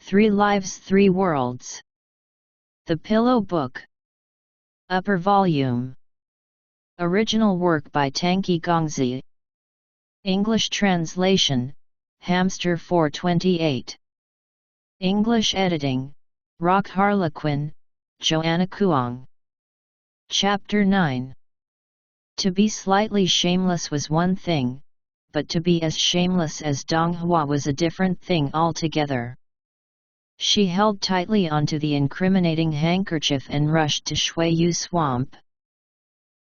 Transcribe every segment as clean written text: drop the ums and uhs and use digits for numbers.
3 Lives 3 Worlds. The Pillow Book. Upper Volume. Original work by Tangqi Gongzi. English translation, Hamster 428. English editing, rockharlequin, JoannaKuang. Chapter 9. To be slightly shameless was one thing, but to be as shameless as Dong Hua was a different thing altogether. She held tightly onto the incriminating handkerchief and rushed to Shuiyu Swamp.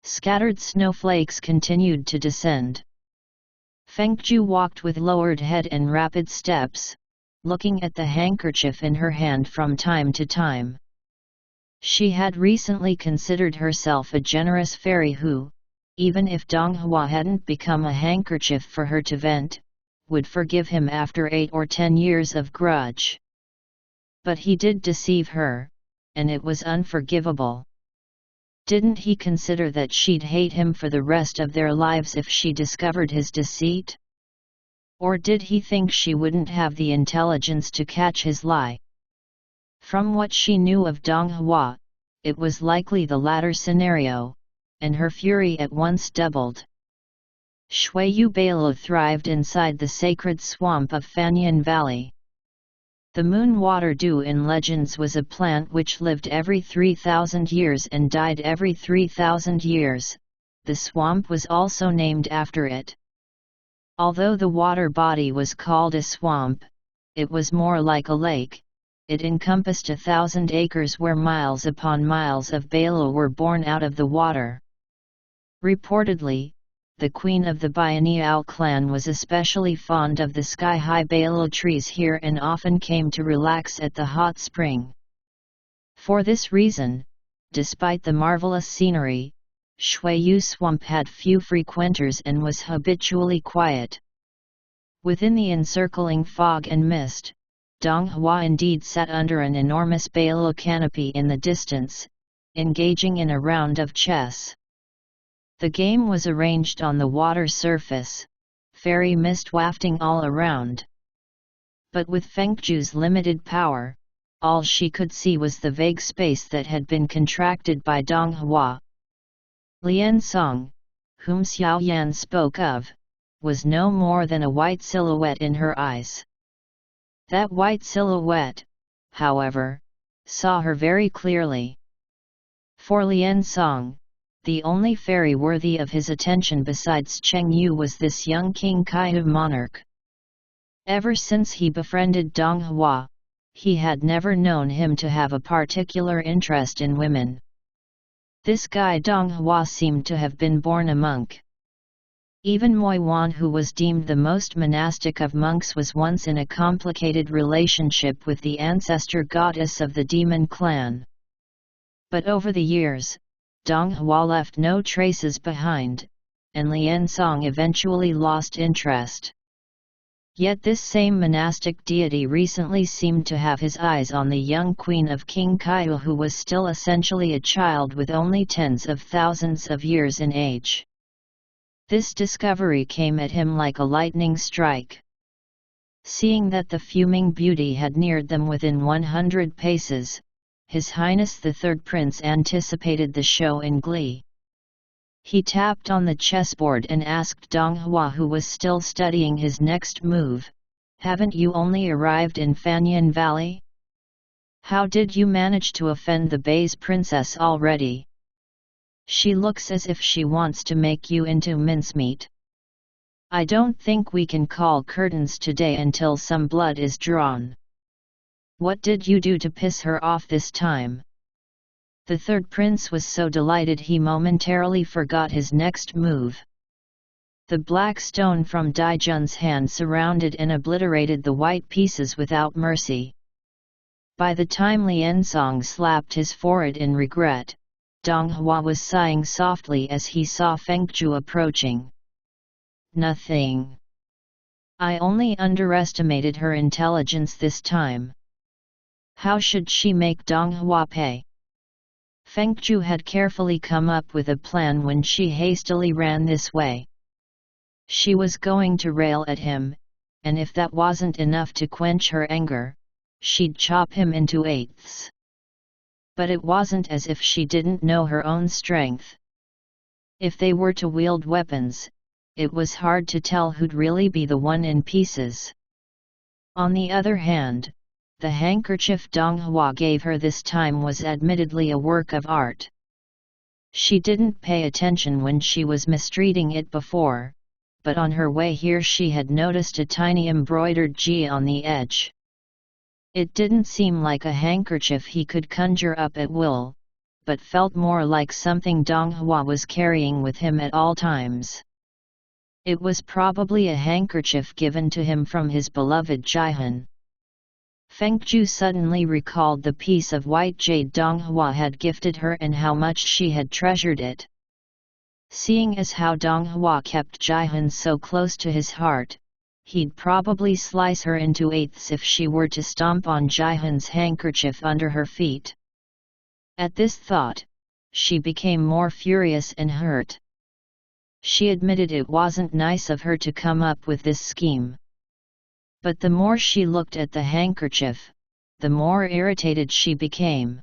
Scattered snowflakes continued to descend. Fengju walked with lowered head and rapid steps, looking at the handkerchief in her hand from time to time. She had recently considered herself a generous fairy who, even if Dong Hua hadn't become a handkerchief for her to vent, would forgive him after 8 or 10 years of grudge. But he did deceive her, and it was unforgivable. Didn't he consider that she'd hate him for the rest of their lives if she discovered his deceit? Or did he think she wouldn't have the intelligence to catch his lie? From what she knew of Dong Hua, it was likely the latter scenario, and her fury at once doubled. Shuiyu Bailu thrived inside the sacred swamp of Fanyan Valley. The moon water dew in legends was a plant which lived every 3,000 years and died every 3,000 years. The swamp was also named after it. Although the water body was called a swamp, it was more like a lake. It encompassed 1,000 acres where miles upon miles of Bailu were born out of the water. Reportedly, the queen of the Bianiao clan was especially fond of the sky-high Bailu trees here and often came to relax at the hot spring. For this reason, despite the marvelous scenery, Shuiyu Swamp had few frequenters and was habitually quiet. Within the encircling fog and mist, Dong Hua indeed sat under an enormous Bailu canopy in the distance, engaging in a round of chess. The game was arranged on the water surface, fairy mist wafting all around. But with Fengju's limited power, all she could see was the vague space that had been contracted by Dong Hua. Lian Song, whom Xiao Yan spoke of, was no more than a white silhouette in her eyes. That white silhouette, however, saw her very clearly. For Lian Song, the only fairy worthy of his attention besides Cheng Yu was this young King Kaihu monarch. Ever since he befriended Dong Hua, he had never known him to have a particular interest in women. This guy Dong Hua seemed to have been born a monk. Even Moi Wan, who was deemed the most monastic of monks, was once in a complicated relationship with the ancestor goddess of the demon clan. But over the years, Dong Hua left no traces behind, and Lian Song eventually lost interest. Yet this same monastic deity recently seemed to have his eyes on the young queen of King Kaihu, who was still essentially a child with only tens of thousands of years in age. This discovery came at him like a lightning strike. Seeing that the fuming beauty had neared them within 100 paces, His Highness the Third Prince anticipated the show in glee. He tapped on the chessboard and asked Dong Hua, who was still studying his next move, "Haven't you only arrived in Fanyan Valley? How did you manage to offend the Bai's princess already? She looks as if she wants to make you into mincemeat. I don't think we can call curtains today until some blood is drawn. What did you do to piss her off this time?" The third prince was so delighted he momentarily forgot his next move. The black stone from Daijun's hand surrounded and obliterated the white pieces without mercy. By the time Lian Song slapped his forehead in regret, Dong Hua was sighing softly as he saw Fengju approaching. "Nothing. I only underestimated her intelligence this time. How should she make Dong Hua pay?" Fengju had carefully come up with a plan when she hastily ran this way. She was going to rail at him, and if that wasn't enough to quench her anger, she'd chop him into eighths. But it wasn't as if she didn't know her own strength. If they were to wield weapons, it was hard to tell who'd really be the one in pieces. On the other hand, the handkerchief Dong Hua gave her this time was admittedly a work of art. She didn't pay attention when she was mistreating it before, but on her way here she had noticed a tiny embroidered G on the edge. It didn't seem like a handkerchief he could conjure up at will, but felt more like something Dong Hua was carrying with him at all times. It was probably a handkerchief given to him from his beloved Jihan. Fengju suddenly recalled the piece of white jade Dong Hua had gifted her and how much she had treasured it. Seeing as how Dong Hua kept Jihan so close to his heart, he'd probably slice her into eighths if she were to stomp on Jihan's handkerchief under her feet. At this thought, she became more furious and hurt. She admitted it wasn't nice of her to come up with this scheme. But the more she looked at the handkerchief, the more irritated she became.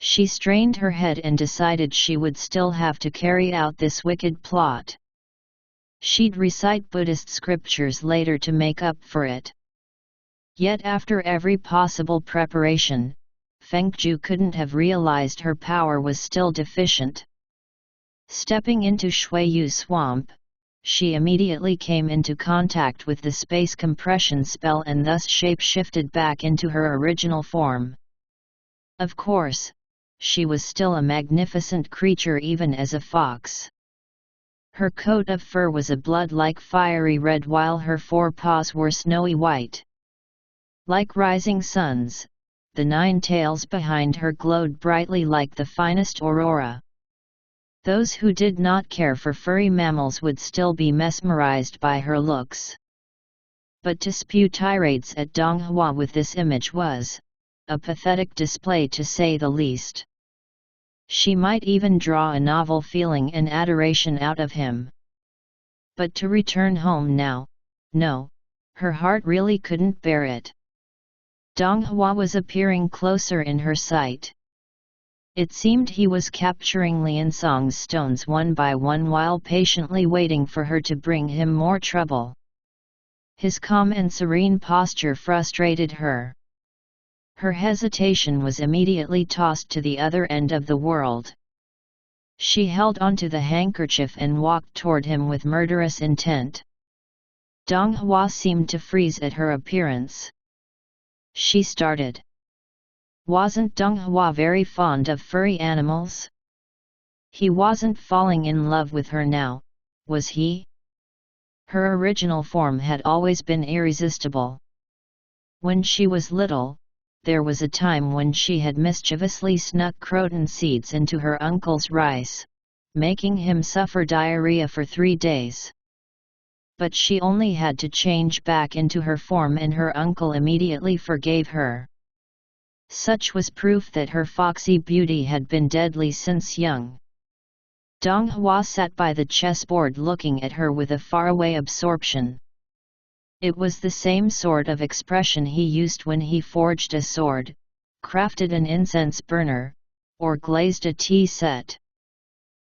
She strained her head and decided she would still have to carry out this wicked plot. She'd recite Buddhist scriptures later to make up for it. Yet after every possible preparation, Fengju couldn't have realized her power was still deficient. Stepping into Shuiyu Swamp, she immediately came into contact with the space compression spell and thus shape-shifted back into her original form. Of course, she was still a magnificent creature even as a fox. Her coat of fur was a blood-like fiery red while her forepaws were snowy white. Like rising suns, the 9 tails behind her glowed brightly like the finest aurora. Those who did not care for furry mammals would still be mesmerized by her looks. But to spew tirades at Dong Hua with this image was a pathetic display to say the least. She might even draw a novel feeling and adoration out of him. But to return home now, no, her heart really couldn't bear it. Dong Hua was appearing closer in her sight. It seemed he was capturing Liansong's stones one by one while patiently waiting for her to bring him more trouble. His calm and serene posture frustrated her. Her hesitation was immediately tossed to the other end of the world. She held onto the handkerchief and walked toward him with murderous intent. Dong Hua seemed to freeze at her appearance. She started. Wasn't Dong Hua very fond of furry animals? He wasn't falling in love with her now, was he? Her original form had always been irresistible. When she was little, there was a time when she had mischievously snuck croton seeds into her uncle's rice, making him suffer diarrhea for 3 days. But she only had to change back into her form and her uncle immediately forgave her. Such was proof that her foxy beauty had been deadly since young. Dong Hua sat by the chessboard looking at her with a faraway absorption. It was the same sort of expression he used when he forged a sword, crafted an incense burner, or glazed a tea set.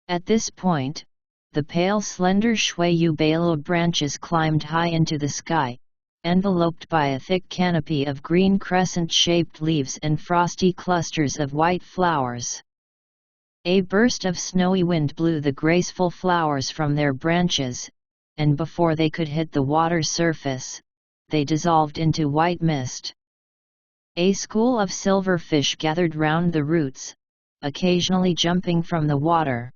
At this point, the pale slender Shuiyu Balo branches climbed high into the sky, enveloped by a thick canopy of green crescent-shaped leaves and frosty clusters of white flowers. A burst of snowy wind blew the graceful flowers from their branches, and before they could hit the water surface, they dissolved into white mist. A school of silverfish gathered round the roots, occasionally jumping from the water.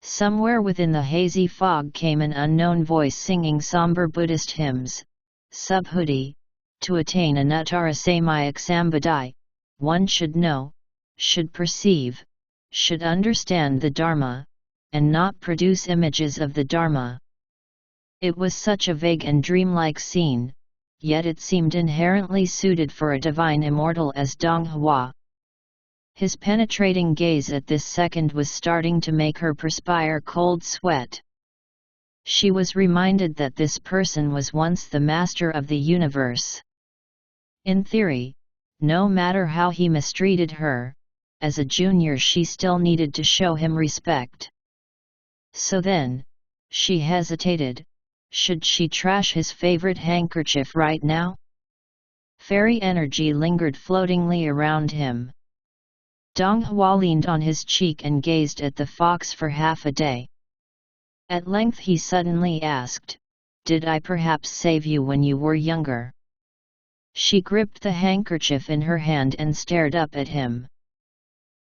Somewhere within the hazy fog came an unknown voice singing somber Buddhist hymns. Subhuti, to attain Anuttara Samyak Sambadhi, one should know, should perceive, should understand the Dharma, and not produce images of the Dharma. It was such a vague and dreamlike scene, yet it seemed inherently suited for a divine immortal as Dong Hua. His penetrating gaze at this second was starting to make her perspire cold sweat. She was reminded that this person was once the master of the universe. In theory, no matter how he mistreated her, as a junior she still needed to show him respect. So then, she hesitated, should she trash his favorite handkerchief right now? Fairy energy lingered floatingly around him. Dong Hua leaned on his cheek and gazed at the fox for half a day. At length he suddenly asked, "Did I perhaps save you when you were younger?" She gripped the handkerchief in her hand and stared up at him.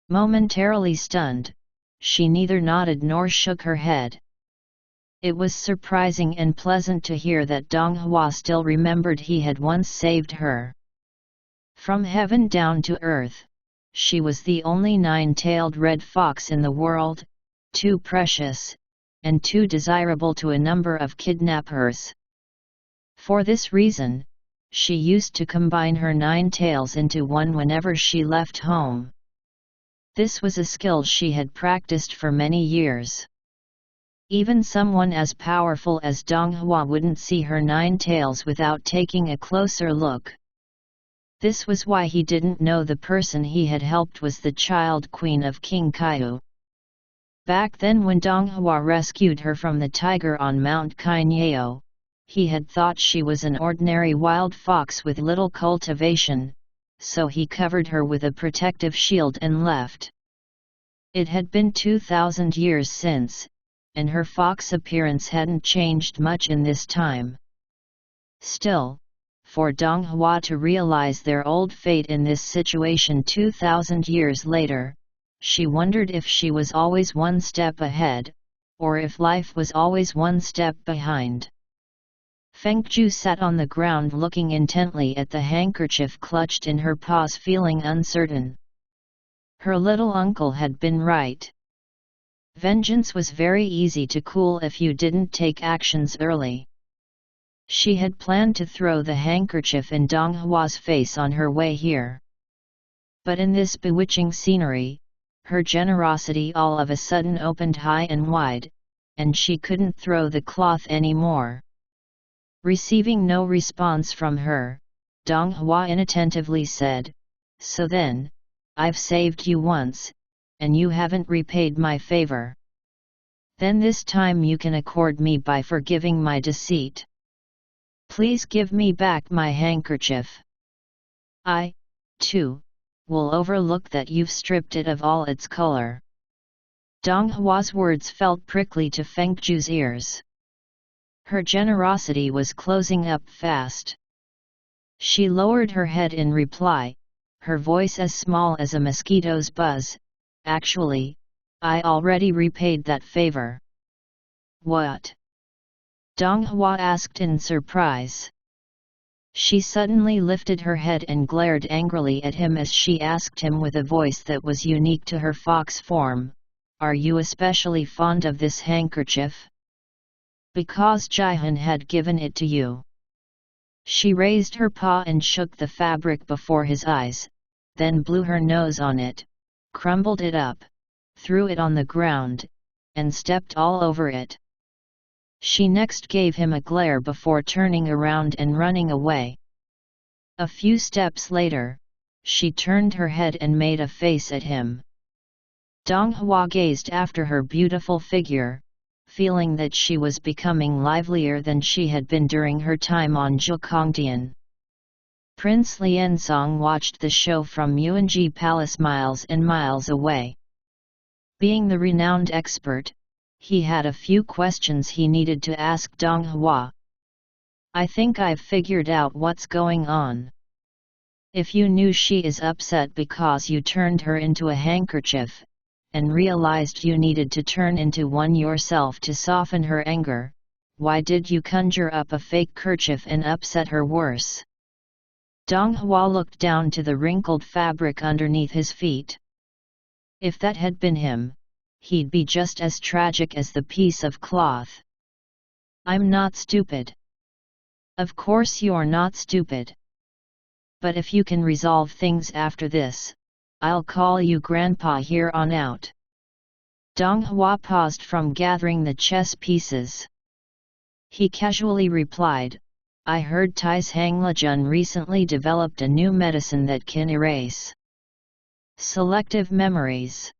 Momentarily stunned, she neither nodded nor shook her head. It was surprising and pleasant to hear that Dong Hua still remembered he had once saved her. From heaven down to earth, she was the only nine-tailed red fox in the world, too precious, and too desirable to a number of kidnappers. For this reason, she used to combine her 9 tails into one whenever she left home. This was a skill she had practiced for many years. Even someone as powerful as Dong Hua wouldn't see her 9 tails without taking a closer look. This was why he didn't know the person he had helped was the child queen of King Kaiyu. Back then when Dong Hua rescued her from the tiger on Mount Kainyo, he had thought she was an ordinary wild fox with little cultivation, so he covered her with a protective shield and left. It had been 2,000 years since, and her fox appearance hadn't changed much in this time. Still, for Dong Hua to realize their old fate in this situation 2,000 years later, she wondered if she was always one step ahead, or if life was always one step behind. Fengju sat on the ground looking intently at the handkerchief clutched in her paws, feeling uncertain. Her little uncle had been right. Vengeance was very easy to cool if you didn't take actions early. She had planned to throw the handkerchief in Dong Hua's face on her way here. But in this bewitching scenery, her generosity all of a sudden opened high and wide, and she couldn't throw the cloth anymore. Receiving no response from her, Dong Hua inattentively said, "So then, I've saved you once, and you haven't repaid my favor. Then this time you can accord me by forgiving my deceit. Please give me back my handkerchief. I, too, will overlook that you've stripped it of all its color." Dong Hua's words felt prickly to Fengju's ears. Her generosity was closing up fast. She lowered her head in reply, her voice as small as a mosquito's buzz. "Actually, I already repaid that favor." "What?" Dong Hua asked in surprise. She suddenly lifted her head and glared angrily at him as she asked him with a voice that was unique to her fox form, "Are you especially fond of this handkerchief?" "Because Jihan had given it to you." She raised her paw and shook the fabric before his eyes, then blew her nose on it, crumbled it up, threw it on the ground, and stepped all over it. She next gave him a glare before turning around and running away. A few steps later, she turned her head and made a face at him. Dong Hua gazed after her beautiful figure, feeling that she was becoming livelier than she had been during her time on Zhukongtian. Prince Lianzong watched the show from Yuanji Palace miles and miles away. Being the renowned expert, he had a few questions he needed to ask Dong Hua. "I think I've figured out what's going on. If you knew she is upset because you turned her into a handkerchief, and realized you needed to turn into one yourself to soften her anger, why did you conjure up a fake kerchief and upset her worse?" Dong Hua looked down to the wrinkled fabric underneath his feet. If that had been him, he'd be just as tragic as the piece of cloth. "I'm not stupid." "Of course you're not stupid. But if you can resolve things after this, I'll call you Grandpa here on out." Dong Hua paused from gathering the chess pieces. He casually replied, I heard Tai's Hanglajun recently developed a new medicine that can erase selective memories.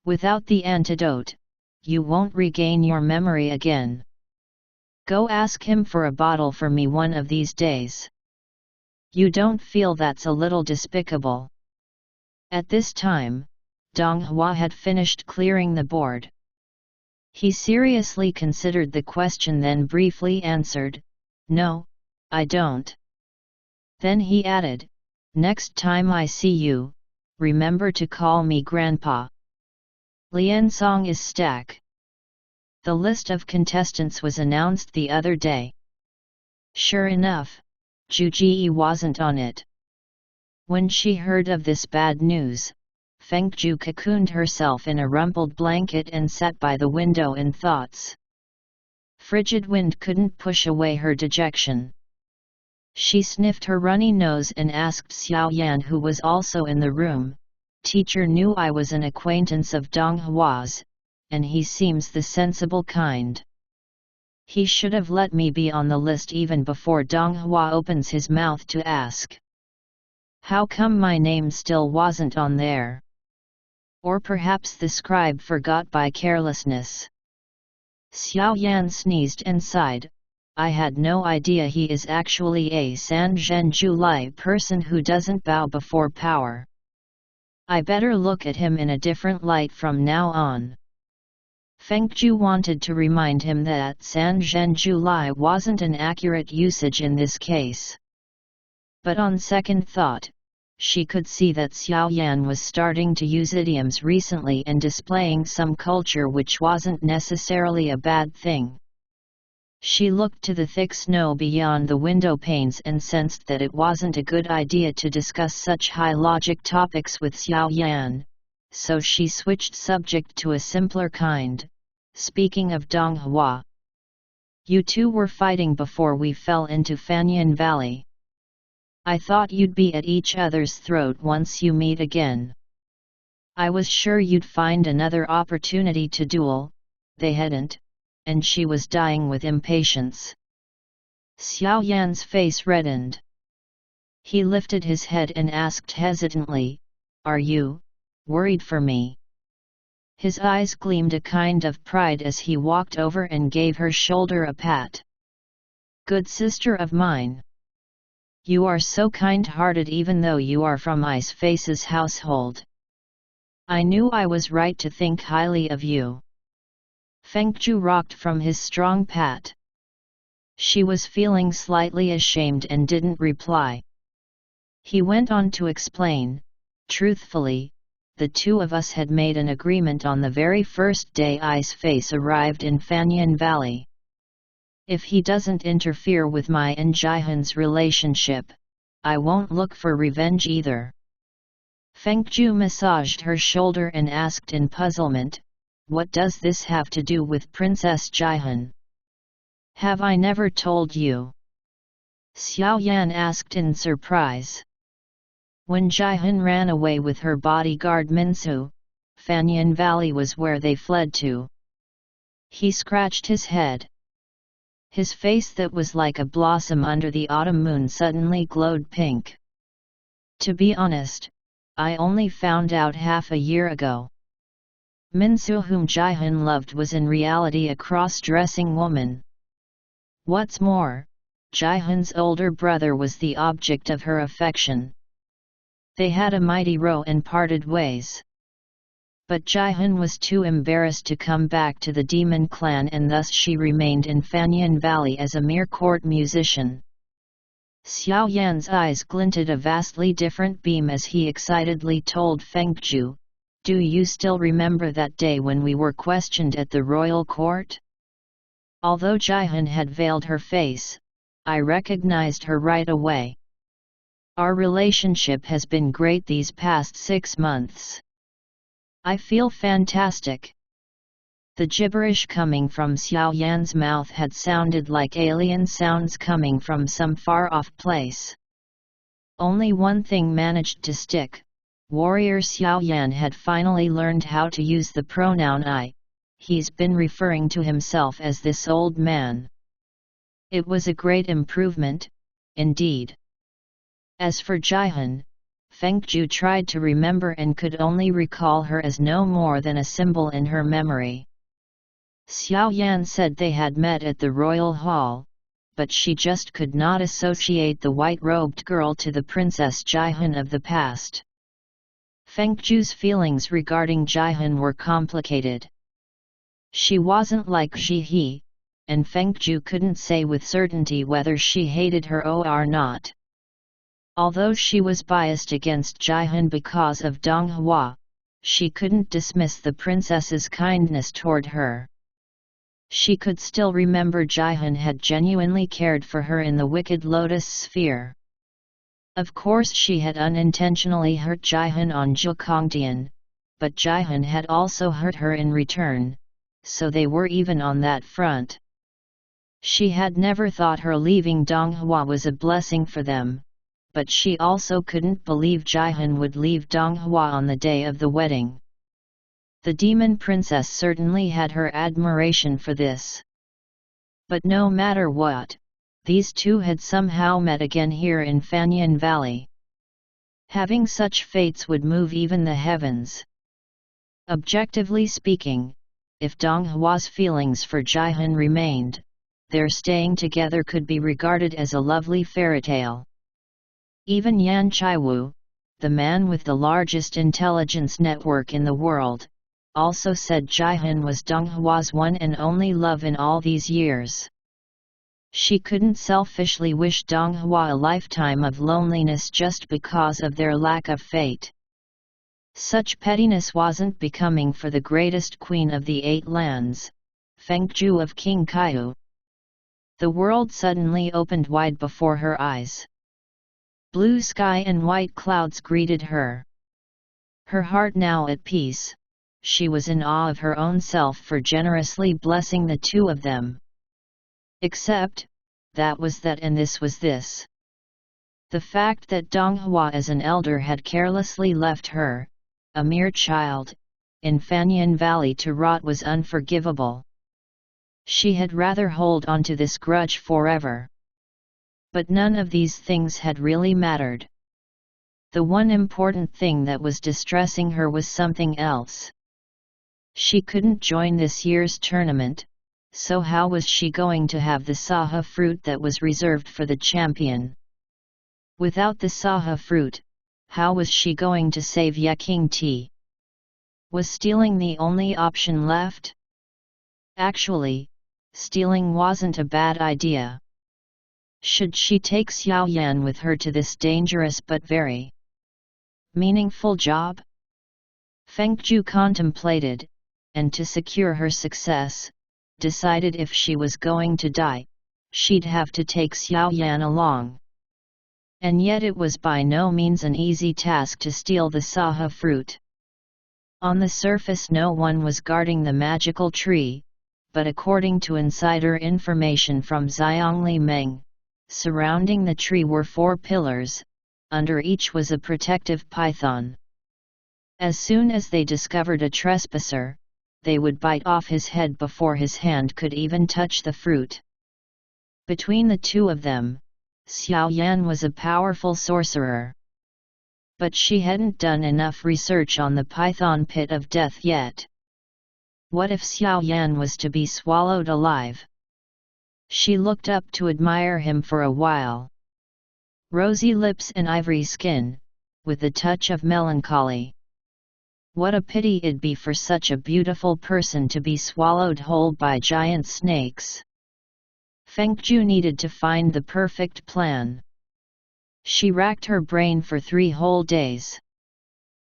Without the antidote, you won't regain your memory again. Go ask him for a bottle for me one of these days. You don't feel that's a little despicable? At this time, Dong Hua had finished clearing the board. He seriously considered the question, then briefly answered, "No, I don't." Then he added, "Next time I see you, remember to call me Grandpa." Liansong is stack. The list of contestants was announced the other day. Sure enough, Zhu Ji wasn't on it. When she heard of this bad news, Feng Zhu cocooned herself in a rumpled blanket and sat by the window in thoughts. Frigid wind couldn't push away her dejection. She sniffed her runny nose and asked Xiao Yan, who was also in the room, "Teacher knew I was an acquaintance of Dong Hua's, and he seems the sensible kind. He should have let me be on the list even before Dong Hua opens his mouth to ask. How come my name still wasn't on there? Or perhaps the scribe forgot by carelessness." Xiao Yan sneezed and sighed. "I had no idea he is actually a San Zhenju Lai person who doesn't bow before power. I better look at him in a different light from now on." Feng Zhu wanted to remind him that San Zhenju Lai wasn't an accurate usage in this case. But on second thought, she could see that Xiao Yan was starting to use idioms recently and displaying some culture, which wasn't necessarily a bad thing. She looked to the thick snow beyond the window panes and sensed that it wasn't a good idea to discuss such high-logic topics with Xiao Yan, so she switched subject to a simpler kind. "Speaking of Dong Hua, you two were fighting before we fell into Fanyan Valley. I thought you'd be at each other's throat once you meet again. I was sure you'd find another opportunity to duel." They hadn't, and she was dying with impatience. Xiao Yan's face reddened. He lifted his head and asked hesitantly, "Are you worried for me?" His eyes gleamed a kind of pride as he walked over and gave her shoulder a pat. "Good sister of mine. You are so kind-hearted even though you are from Ice Face's household. I knew I was right to think highly of you." Feng Zhu rocked from his strong pat. She was feeling slightly ashamed and didn't reply. He went on to explain, "Truthfully, the two of us had made an agreement on the very first day Ice Face arrived in Fanyan Valley. If he doesn't interfere with my and Jihan's relationship, I won't look for revenge either." Feng Zhu massaged her shoulder and asked in puzzlement, "What does this have to do with Princess Jihan? Have I never told you?" Xiao Yan asked in surprise. "When Jihan ran away with her bodyguard Minsu, Fanyan Valley was where they fled to." He scratched his head. His face that was like a blossom under the autumn moon suddenly glowed pink. "To be honest, I only found out half a year ago. Minsu, whom Jihan loved, was in reality a cross-dressing woman. What's more, Jihan's older brother was the object of her affection. They had a mighty row and parted ways. But Jihan was too embarrassed to come back to the demon clan, and thus she remained in Fanyan Valley as a mere court musician." Xiao Yan's eyes glinted a vastly different beam as he excitedly told Feng Zhu, "Do you still remember that day when we were questioned at the royal court? Although Jihan had veiled her face, I recognized her right away. Our relationship has been great these past 6 months. I feel fantastic." The gibberish coming from Xiao Yan's mouth had sounded like alien sounds coming from some far-off place. Only one thing managed to stick: warrior Xiao Yan had finally learned how to use the pronoun I. He's been referring to himself as this old man. It was a great improvement, indeed. As for Jihan, Fengju tried to remember and could only recall her as no more than a symbol in her memory. Xiao Yan said they had met at the royal hall, but she just could not associate the white-robed girl to the Princess Jihan of the past. Fengju's feelings regarding Jihan were complicated. She wasn't like Jihe, and Fengju couldn't say with certainty whether she hated her or not. Although she was biased against Jihan because of Dong Hua, she couldn't dismiss the princess's kindness toward her. She could still remember Jihan had genuinely cared for her in the Wicked Lotus Sphere. Of course she had unintentionally hurt Jihan on Zhukongtian, but Jihan had also hurt her in return, so they were even on that front. She had never thought her leaving Dong Hua was a blessing for them, but she also couldn't believe Jihan would leave Dong Hua on the day of the wedding. The demon princess certainly had her admiration for this. But no matter what, these two had somehow met again here in Fanyan Valley. Having such fates would move even the heavens. Objectively speaking, if Dong Hua's feelings for Jihan remained, their staying together could be regarded as a lovely fairy tale. Even Yan Chaiwu, the man with the largest intelligence network in the world, also said Jihan was Dong Hua's one and only love in all these years. She couldn't selfishly wish Dong Hua a lifetime of loneliness just because of their lack of fate. Such pettiness wasn't becoming for the greatest queen of the 8 lands, Fengju of King Kaiyu. The world suddenly opened wide before her eyes. Blue sky and white clouds greeted her. Her heart now at peace, she was in awe of her own self for generously blessing the two of them. Except, that was that and this was this. The fact that Dong Hua as an elder had carelessly left her, a mere child, in Fanyan Valley to rot was unforgivable. She had rather hold on to this grudge forever. But none of these things had really mattered. The one important thing that was distressing her was something else. She couldn't join this year's tournament, so how was she going to have the saha fruit that was reserved for the champion? Without the saha fruit, how was she going to save Yaking tea? Was stealing the only option left? Actually, stealing wasn't a bad idea. Should she take Xiao Yan with her to this dangerous but very meaningful job? Fengju contemplated, and to secure her success, decided if she was going to die, she'd have to take Xiao Yan along. And yet it was by no means an easy task to steal the saha fruit. On the surface no one was guarding the magical tree, but according to insider information from Xiangli Meng, surrounding the tree were 4 pillars, under each was a protective python. As soon as they discovered a trespasser, they would bite off his head before his hand could even touch the fruit. Between the two of them, Xiao Yan was a powerful sorcerer. But she hadn't done enough research on the python pit of death yet. What if Xiao Yan was to be swallowed alive? She looked up to admire him for a while. Rosy lips and ivory skin, with a touch of melancholy. What a pity it'd be for such a beautiful person to be swallowed whole by giant snakes. Fengju needed to find the perfect plan. She racked her brain for 3 whole days.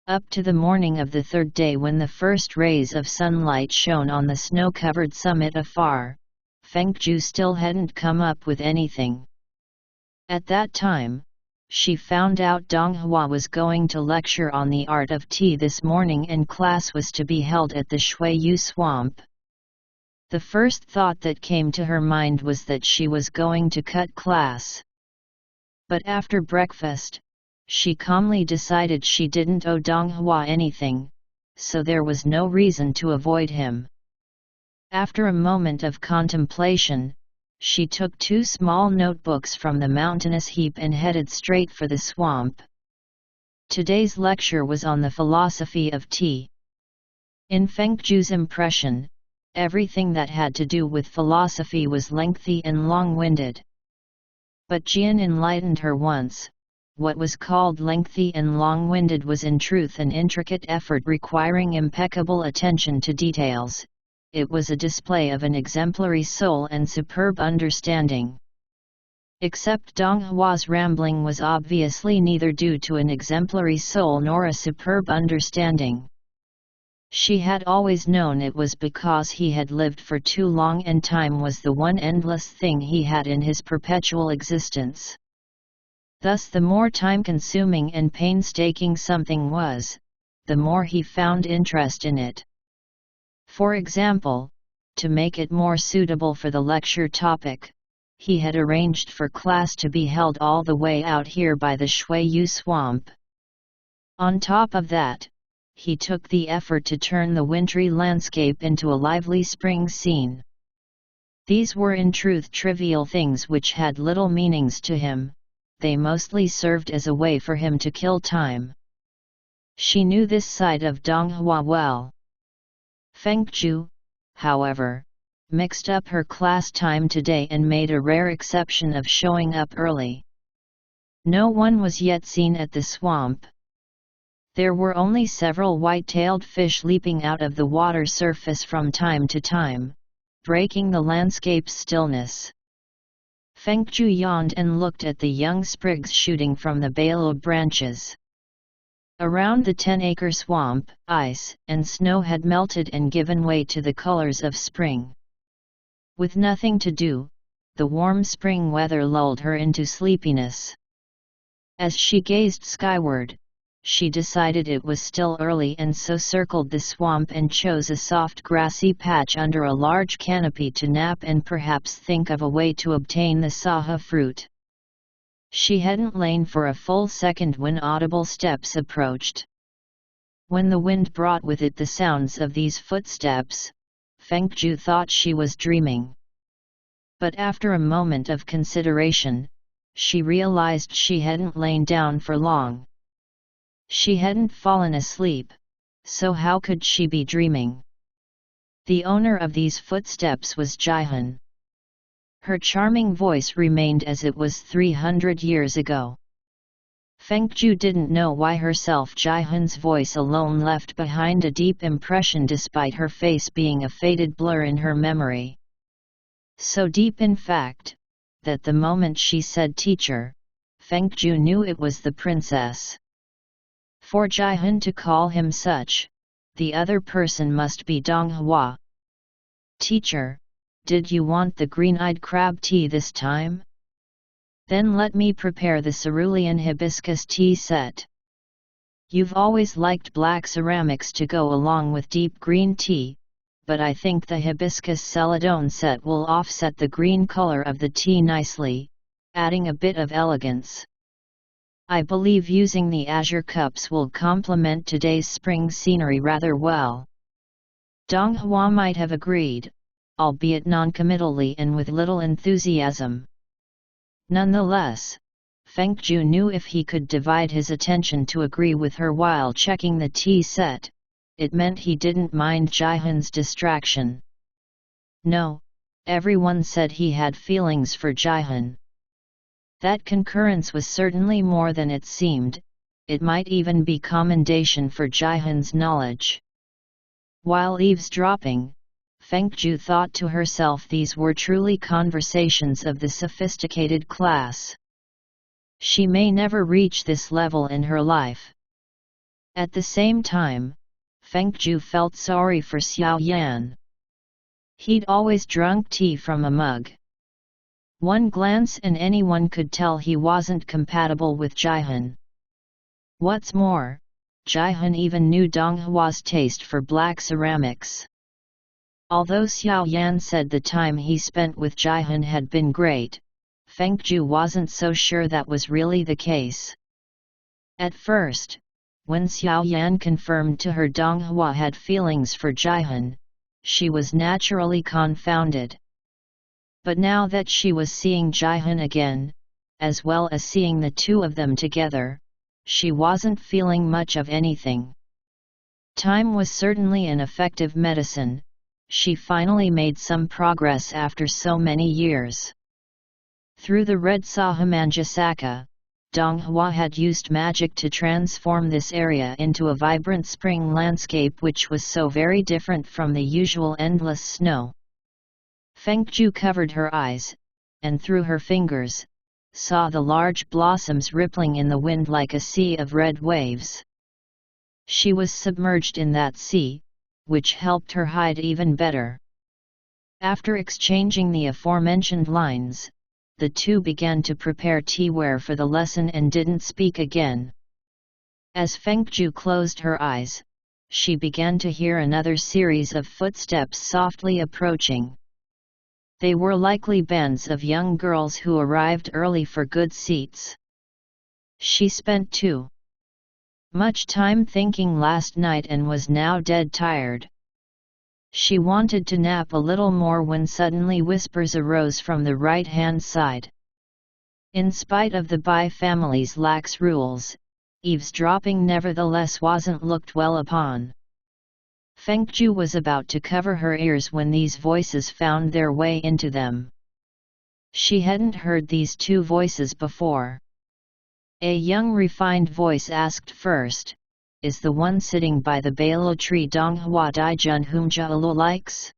Up to the morning of the 3rd day when the first rays of sunlight shone on the snow-covered summit afar, Fengju still hadn't come up with anything. At that time, she found out Dong Hua was going to lecture on the art of tea this morning and class was to be held at the Shuiyu swamp. The first thought that came to her mind was that she was going to cut class. But after breakfast, she calmly decided she didn't owe Dong Hua anything, so there was no reason to avoid him. After a moment of contemplation, she took 2 small notebooks from the mountainous heap and headed straight for the swamp. Today's lecture was on the philosophy of tea. In Fengju's impression, everything that had to do with philosophy was lengthy and long-winded. But Jian enlightened her once. What was called lengthy and long-winded was in truth an intricate effort requiring impeccable attention to details. It was a display of an exemplary soul and superb understanding. Except Dong Hua's rambling was obviously neither due to an exemplary soul nor a superb understanding. She had always known it was because he had lived for too long and time was the one endless thing he had in his perpetual existence. Thus the more time-consuming and painstaking something was, the more he found interest in it. For example, to make it more suitable for the lecture topic, he had arranged for class to be held all the way out here by the Shuiyu swamp. On top of that, he took the effort to turn the wintry landscape into a lively spring scene. These were in truth trivial things which had little meanings to him, they mostly served as a way for him to kill time. She knew this side of Dong Hua well. Fengju, however, mixed up her class time today and made a rare exception of showing up early. No one was yet seen at the swamp. There were only several white-tailed fish leaping out of the water surface from time to time, breaking the landscape's stillness. Fengju yawned and looked at the young sprigs shooting from the balo branches. Around the 10-acre swamp, ice and snow had melted and given way to the colors of spring. With nothing to do, the warm spring weather lulled her into sleepiness. As she gazed skyward, she decided it was still early and so circled the swamp and chose a soft grassy patch under a large canopy to nap and perhaps think of a way to obtain the saha fruit. She hadn't lain for a full second when audible steps approached. When the wind brought with it the sounds of these footsteps, Fengju thought she was dreaming. But after a moment of consideration, she realized she hadn't lain down for long. She hadn't fallen asleep, so how could she be dreaming? The owner of these footsteps was Jihan. Her charming voice remained as it was 300 years ago. Fengju didn't know why herself Jihan's voice alone left behind a deep impression despite her face being a faded blur in her memory. So deep in fact, that the moment she said teacher, Fengju knew it was the princess. For Jihan to call him such, the other person must be Dong Hua. Teacher, did you want the green-eyed crab tea this time? Then let me prepare the cerulean hibiscus tea set. You've always liked black ceramics to go along with deep green tea, but I think the hibiscus celadone set will offset the green color of the tea nicely, adding a bit of elegance. I believe using the azure cups will complement today's spring scenery rather well. Dong Hua might have agreed, albeit non-committally and with little enthusiasm. Nonetheless, Fengju knew if he could divide his attention to agree with her while checking the tea set, it meant he didn't mind Jihan's distraction. No, everyone said he had feelings for Jihan. That concurrence was certainly more than it seemed, it might even be commendation for Jihan's knowledge. While eavesdropping, Fengju thought to herself these were truly conversations of the sophisticated class. She may never reach this level in her life. At the same time, Fengju felt sorry for Xiao Yan. He'd always drunk tea from a mug. One glance and anyone could tell he wasn't compatible with Jihan. What's more, Jihan even knew Dong Hua's taste for black ceramics. Although Xiao Yan said the time he spent with Jihan had been great, Fengju wasn't so sure that was really the case. At first, when Xiao Yan confirmed to her Dong Hua had feelings for Jihan, she was naturally confounded. But now that she was seeing Jihan again, as well as seeing the two of them together, she wasn't feeling much of anything. Time was certainly an effective medicine. She finally made some progress after so many years. Through the red Sahamanjasaka, Donghua had used magic to transform this area into a vibrant spring landscape which was so very different from the usual endless snow. Fengju covered her eyes, and through her fingers, saw the large blossoms rippling in the wind like a sea of red waves. She was submerged in that sea, which helped her hide even better. After exchanging the aforementioned lines, the two began to prepare teaware for the lesson and didn't speak again. As Fengju closed her eyes, she began to hear another series of footsteps softly approaching. They were likely bands of young girls who arrived early for good seats. She spent too much time thinking last night and was now dead tired. She wanted to nap a little more when suddenly whispers arose from the right-hand side. In spite of the Bai family's lax rules, eavesdropping nevertheless wasn't looked well upon. Fengju was about to cover her ears when these voices found their way into them. She hadn't heard these two voices before. A young refined voice asked first, "Is the one sitting by the balo tree Donghua Daijun whom Jialo likes?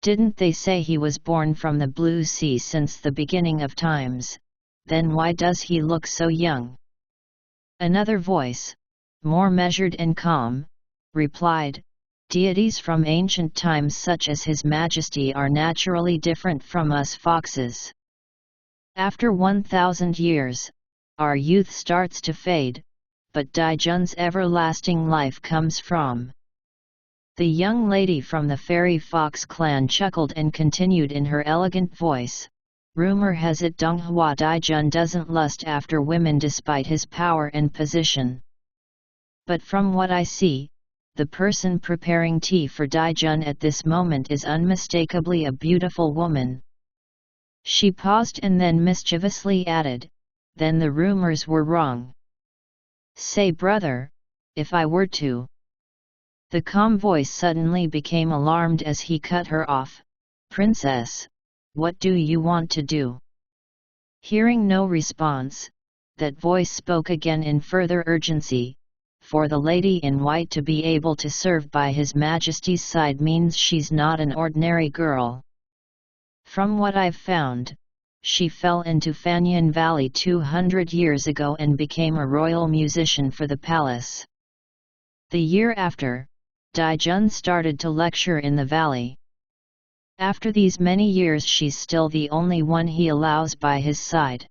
Didn't they say he was born from the blue sea since the beginning of times, then why does he look so young?" Another voice, more measured and calm, replied, "Deities from ancient times such as His Majesty are naturally different from us foxes. After 1,000 years, our youth starts to fade, but Daijun's everlasting life comes from." The young lady from the fairy fox clan chuckled and continued in her elegant voice, "Rumor has it Donghua Daijun doesn't lust after women despite his power and position. But from what I see, the person preparing tea for Daijun at this moment is unmistakably a beautiful woman." She paused and then mischievously added, "Then the rumors were wrong. Say brother, if I were to..." The calm voice suddenly became alarmed as he cut her off. "Princess, what do you want to do?" Hearing no response, that voice spoke again in further urgency, "For the lady in white to be able to serve by His Majesty's side means she's not an ordinary girl. From what I've found, she fell into Fanyan Valley 200 years ago and became a royal musician for the palace. The year after, Daijun started to lecture in the valley. After these many years she's still the only one he allows by his side.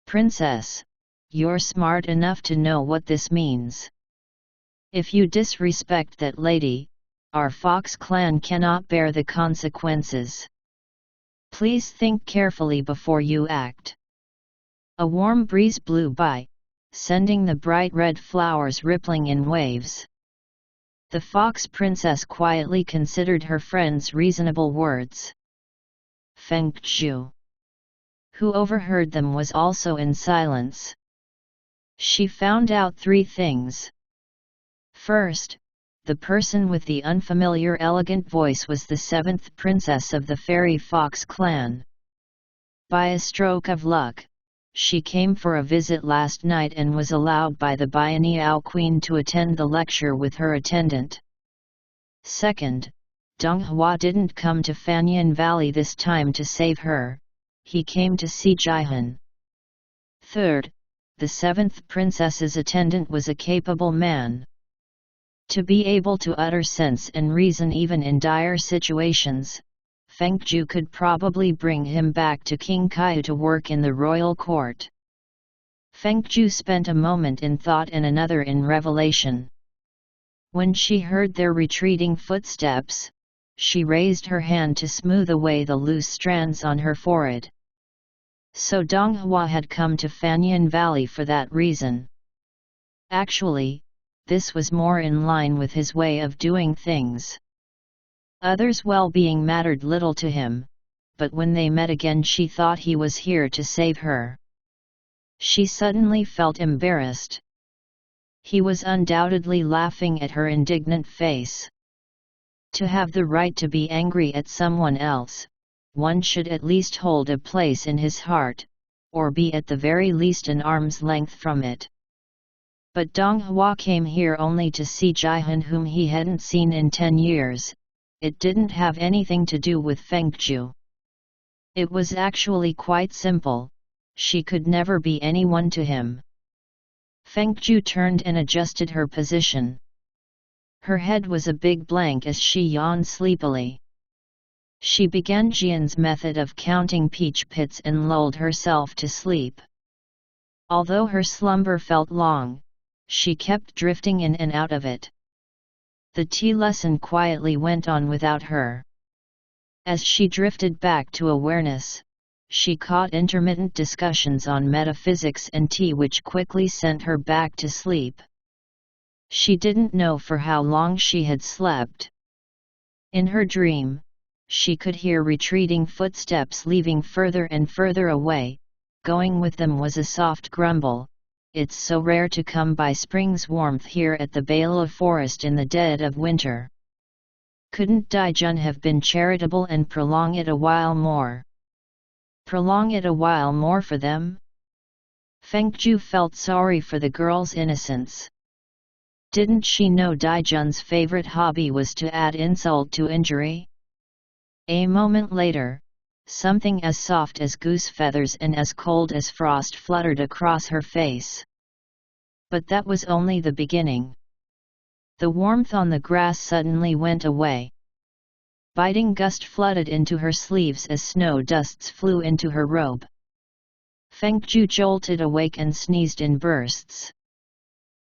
Princess, you're smart enough to know what this means. If you disrespect that lady, our fox clan cannot bear the consequences. Please think carefully before you act." A warm breeze blew by, sending the bright red flowers rippling in waves. The fox princess quietly considered her friend's reasonable words. Fengju, who overheard them, was also in silence. She found out 3 things. First, the person with the unfamiliar elegant voice was the 7th princess of the fairy fox clan. By a stroke of luck, she came for a visit last night and was allowed by the Bianiao Queen to attend the lecture with her attendant. Second, Donghua didn't come to Fanyan Valley this time to save her, he came to see Jihan. Third, the 7th princess's attendant was a capable man. To be able to utter sense and reason even in dire situations, Fengju could probably bring him back to King Kaiyu to work in the royal court. Fengju spent a moment in thought and another in revelation. When she heard their retreating footsteps, she raised her hand to smooth away the loose strands on her forehead. So Donghua had come to Fanyan Valley for that reason. Actually, this was more in line with his way of doing things. Others' well-being mattered little to him, but when they met again she thought he was here to save her. She suddenly felt embarrassed. He was undoubtedly laughing at her indignant face. To have the right to be angry at someone else, one should at least hold a place in his heart, or be at the very least an arm's length from it. But Dong Hua came here only to see Jihan, whom he hadn't seen in 10 years. It didn't have anything to do with Fengju. It was actually quite simple. She could never be anyone to him. Fengju turned and adjusted her position. Her head was a big blank as she yawned sleepily. She began Jian's method of counting peach pits and lulled herself to sleep. Although her slumber felt long, she kept drifting in and out of it. The tea lesson quietly went on without her. As she drifted back to awareness, she caught intermittent discussions on metaphysics and tea which quickly sent her back to sleep. She didn't know for how long she had slept. In her dream, she could hear retreating footsteps leaving further and further away. Going with them was a soft grumble. It's so rare to come by spring's warmth here at the Bala forest in the dead of winter. Couldn't Daijun have been charitable and prolong it a while more? Prolong it a while more for them? Fengju felt sorry for the girl's innocence. Didn't she know Daijun's favorite hobby was to add insult to injury? A moment later, something as soft as goose feathers and as cold as frost fluttered across her face. But that was only the beginning. The warmth on the grass suddenly went away. Biting gust flooded into her sleeves as snow dusts flew into her robe. Fengju jolted awake and sneezed in bursts.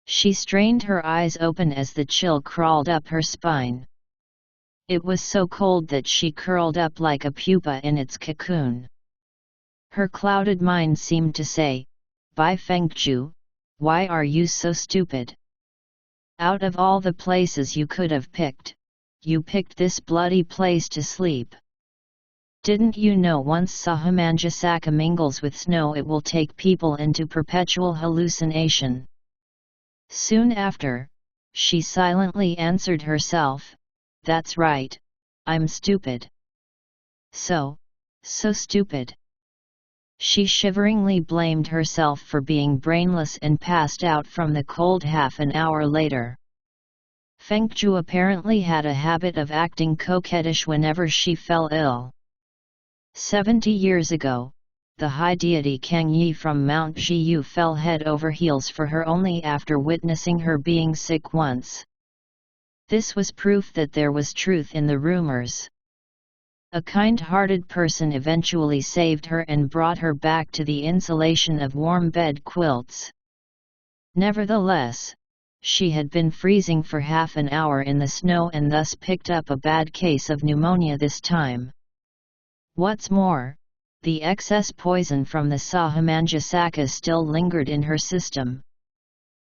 She strained her eyes open as the chill crawled up her spine. It was so cold that she curled up like a pupa in its cocoon. Her clouded mind seemed to say, "By Fengju, why are you so stupid? Out of all the places you could have picked, you picked this bloody place to sleep. Didn't you know once Sahamanjasaka mingles with snow it will take people into perpetual hallucination?" Soon after, she silently answered herself, "That's right, I'm stupid. So stupid." She shiveringly blamed herself for being brainless and passed out from the cold half an hour later. Fengju apparently had a habit of acting coquettish whenever she fell ill. 70 years ago, the high deity Kang Yi from Mount Zhiyu fell head over heels for her only after witnessing her being sick once. This was proof that there was truth in the rumors. A kind-hearted person eventually saved her and brought her back to the insulation of warm bed quilts. Nevertheless, she had been freezing for half an hour in the snow and thus picked up a bad case of pneumonia this time. What's more, the excess poison from the Sahamanjasaka still lingered in her system.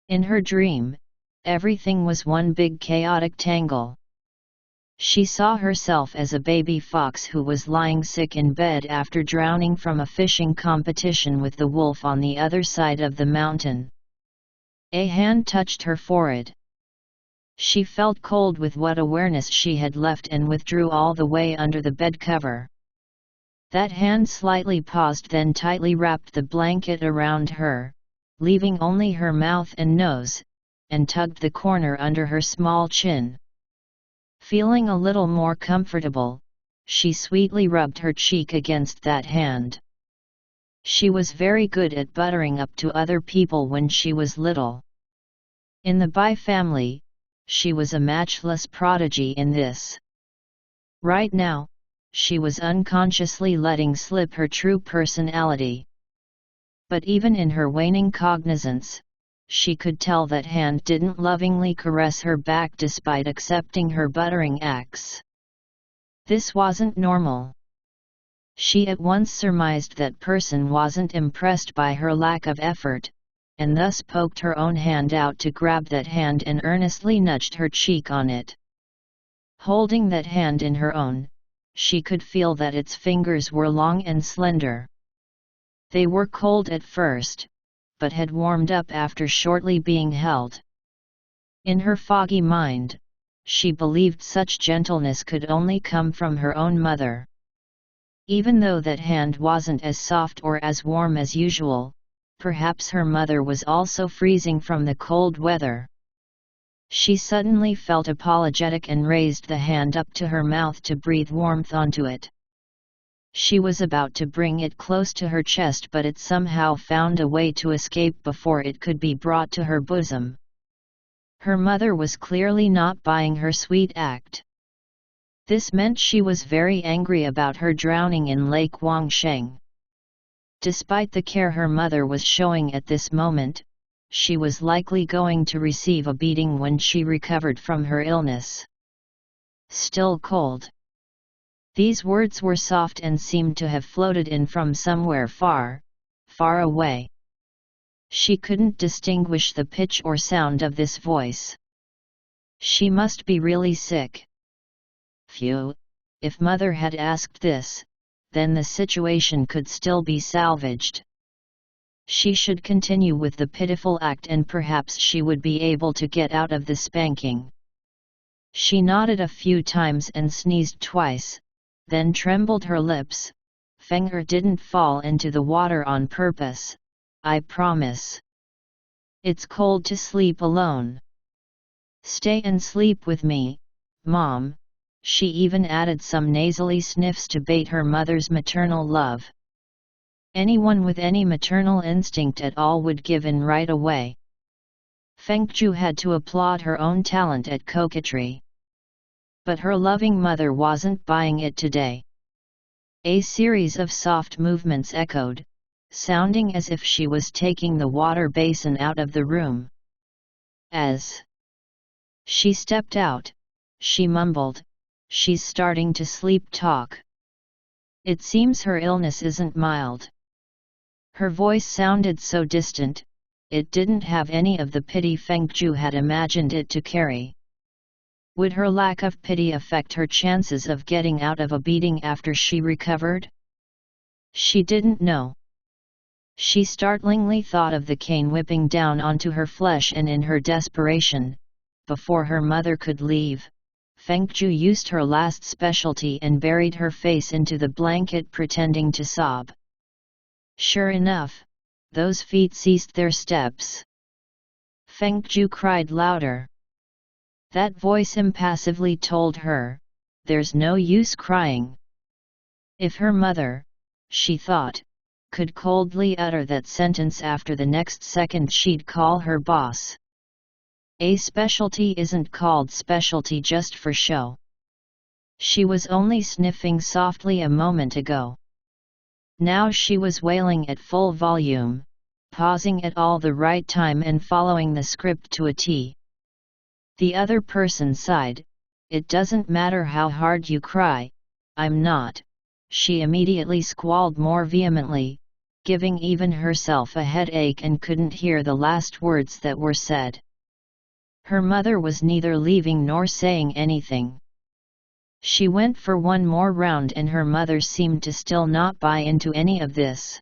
In her dream, everything was one big chaotic tangle. She saw herself as a baby fox who was lying sick in bed after drowning from a fishing competition with the wolf on the other side of the mountain. A hand touched her forehead. She felt cold with what awareness she had left and withdrew all the way under the bed cover. That hand slightly paused, then tightly wrapped the blanket around her, leaving only her mouth and nose, and tugged the corner under her small chin. Feeling a little more comfortable, she sweetly rubbed her cheek against that hand. She was very good at buttering up to other people when she was little. In the Bai family, she was a matchless prodigy in this. Right now, she was unconsciously letting slip her true personality. But even in her waning cognizance, she could tell that hand didn't lovingly caress her back despite accepting her buttering acts. This wasn't normal. She at once surmised that person wasn't impressed by her lack of effort, and thus poked her own hand out to grab that hand and earnestly nudged her cheek on it. Holding that hand in her own, she could feel that its fingers were long and slender. They were cold at first, but had warmed up after shortly being held. In her foggy mind, she believed such gentleness could only come from her own mother. Even though that hand wasn't as soft or as warm as usual, perhaps her mother was also freezing from the cold weather. She suddenly felt apologetic and raised the hand up to her mouth to breathe warmth onto it. She was about to bring it close to her chest, but it somehow found a way to escape before it could be brought to her bosom. Her mother was clearly not buying her sweet act. This meant she was very angry about her drowning in Lake Wangsheng. Despite the care her mother was showing at this moment, she was likely going to receive a beating when she recovered from her illness. Still cold. These words were soft and seemed to have floated in from somewhere far, far away. She couldn't distinguish the pitch or sound of this voice. She must be really sick. Phew, if mother had asked this, then the situation could still be salvaged. She should continue with the pitiful act and perhaps she would be able to get out of the spanking. She nodded a few times and sneezed twice, then trembled her lips. Feng Er didn't fall into the water on purpose, I promise. It's cold to sleep alone. Stay and sleep with me, Mom. She even added some nasally sniffs to bait her mother's maternal love. Anyone with any maternal instinct at all would give in right away. Fengju had to applaud her own talent at coquetry. But her loving mother wasn't buying it today. A series of soft movements echoed, sounding as if she was taking the water basin out of the room. As she stepped out, she mumbled, "She's starting to sleep talk. It seems her illness isn't mild." Her voice sounded so distant, it didn't have any of the pity Fengju had imagined it to carry. Would her lack of pity affect her chances of getting out of a beating after she recovered? She didn't know. She startlingly thought of the cane whipping down onto her flesh, and in her desperation, before her mother could leave, Fengju used her last specialty and buried her face into the blanket, pretending to sob. Sure enough, those feet ceased their steps. Fengju cried louder. That voice impassively told her, "There's no use crying." If her mother, she thought, could coldly utter that sentence, after the next second she'd call her boss. A specialty isn't called specialty just for show. She was only sniffing softly a moment ago. Now she was wailing at full volume, pausing at all the right time and following the script to a T. The other person sighed. "It doesn't matter how hard you cry, I'm not." She immediately squalled more vehemently, giving even herself a headache, and couldn't hear the last words that were said. Her mother was neither leaving nor saying anything. She went for one more round and her mother seemed to still not buy into any of this.